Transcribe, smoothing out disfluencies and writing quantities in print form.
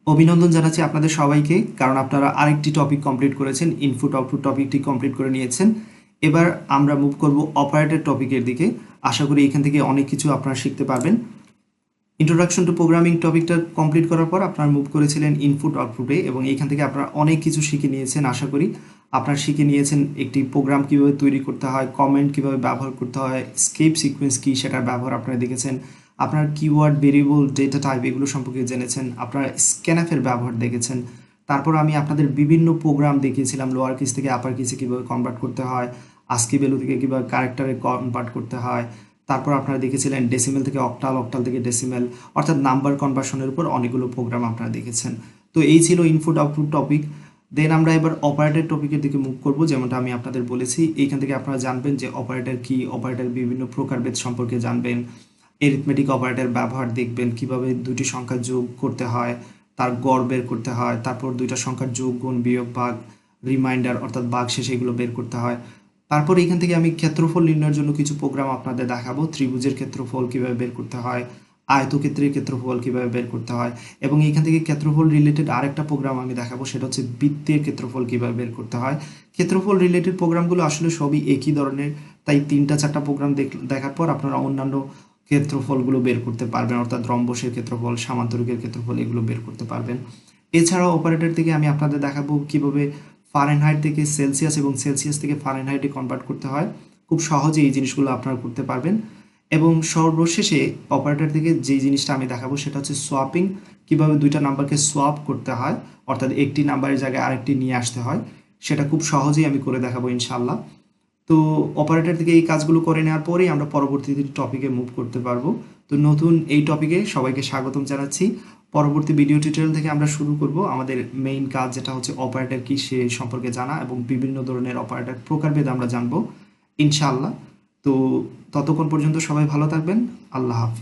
অভিনন্দন জানাচ্ছি আপনাদের সবাইকে, কারণ আপনারা আরেকটি টপিক কমপ্লিট করেছেন, ইনপুট আউটপুট টপিকটি কমপ্লিট করে নিয়েছেন। এবার আমরা মুভ করব অপারেটর টপিকের দিকে। আশা করি এখান থেকে অনেক কিছু আপনারা শিখতে পারবেন। ইন্ট্রোডাকশন টু প্রোগ্রামিং টপিকটা কমপ্লিট করার পর আপনারা মুভ করেছিলেন ইনপুট আউটপুটে, এবং এইখান থেকে আপনারা অনেক কিছু শিখে নিয়েছেন। আশা করি আপনারা শিখে নিয়েছেন একটি প্রোগ্রাম কীভাবে তৈরি করতে হয়, কমেন্ট কীভাবে ব্যবহার করতে হয়, স্কেপ সিকোয়েন্স কী সেটার ব্যবহার আপনারা দেখেছেন, আপনার কিওয়ার্ড, ভেরিয়েবল, ডেটা টাইপ এগুলো সম্পর্কে জেনেছেন, আপনারা স্ক্যানএফের ব্যবহার দেখেছেন। তারপর আমি আপনাদের বিভিন্ন প্রোগ্রাম দেখিয়েছিলাম, লোয়ার কেস থেকে আপার কেসে কীভাবে কনভার্ট করতে হয়, আস্কি ভ্যালু থেকে কীভাবে ক্যারেক্টারে কনভার্ট করতে হয়। তারপর আপনারা দেখেছিলেন ডেসিমেল থেকে অক্টাল, অক্টাল থেকে ডেসিমেল, অর্থাৎ নাম্বার কনভার্সনের উপর অনেকগুলো প্রোগ্রাম আপনারা দেখেছেন। তো এই ছিল ইনপুট আউটপুট টপিক। দেন আমরা এবার অপারেটর টপিকের দিকে মুভ করব। যেমনটা আমি আপনাদের বলেছি, এইখান থেকে আপনারা জানবেন যে অপারেটর কি, অপারেটর বিভিন্ন প্রকারভেদ সম্পর্কে জানবেন, এরিথমেটিক অপারেটর ব্যবহার দেখবেন, কিভাবে দুটি সংখ্যা যোগ করতে হয়, তার গড় বের করতে হয়, তারপর দুইটা সংখ্যার যোগ, গুণ, বিয়োগ, ভাগ, রিমাইন্ডার অর্থাৎ ভাগ শেষে এগুলো বের করতে হয়। তারপর এখান থেকে আমি ক্ষেত্রফল নির্ণয়ের জন্য কিছু প্রোগ্রাম আপনাদের দেখাবো। ত্রিভুজের ক্ষেত্রফল কীভাবে বের করতে হয়, আয়তক্ষেত্রের ক্ষেত্রফল কীভাবে বের করতে হয়, এবং এইখান থেকে ক্ষেত্রফল রিলেটেড আরেকটা প্রোগ্রাম আমি দেখাবো, সেটা হচ্ছে বৃত্তের ক্ষেত্রফল কীভাবে বের করতে হয়। ক্ষেত্রফল রিলেটেড প্রোগ্রামগুলো আসলে সবই একই ধরনের, তাই 3-4টা প্রোগ্রাম দেখার পর আপনারা অন্যান্য ক্ষেত্রফলগুলো বের করতে পারবেন, অর্থাৎ রম্বসের ক্ষেত্রফল, সামান্তরিকের ক্ষেত্রফল এগুলো বের করতে পারবেন। এছাড়াও অপারেটর থেকে আমি আপনাদের দেখাবো কিভাবে ফারেনহাইট থেকে সেলসিয়াস এবং সেলসিয়াস থেকে ফারেনহাইটে কনভার্ট করতে হয়। খুব সহজে এই জিনিসগুলো আপনারা করতে পারবেন। এবং সর্বশেষে অপারেটর থেকে যেই জিনিসটা আমি দেখাবো সেটা হচ্ছে সোয়াপিং, কিভাবে দুইটা নাম্বারকে সোয়াপ করতে হয়, অর্থাৎ একটি নাম্বারের জায়গায় আরেকটি নিয়ে আসতে হয়, সেটা খুব সহজেই আমি করে দেখাবো ইনশাল্লাহ। তো অপারেটর থেকে এই কাজগুলো করে নেওয়ার পরেই আমরা পরবর্তী টপিকে মুভ করতে পারবো। তো নতুন এই টপিকে সবাইকে স্বাগতম জানাচ্ছি। পরবর্তী ভিডিও টিউটোরিয়াল থেকে আমরা শুরু করব আমাদের মেইন কাজ, যেটা হচ্ছে অপারেটর কি সে সম্পর্কে জানা, এবং বিভিন্ন ধরনের অপারেটর প্রকারভেদ আমরা জানবো ইনশাআল্লাহ। তো ততক্ষণ পর্যন্ত সবাই ভালো থাকবেন। আল্লাহ হাফিজ।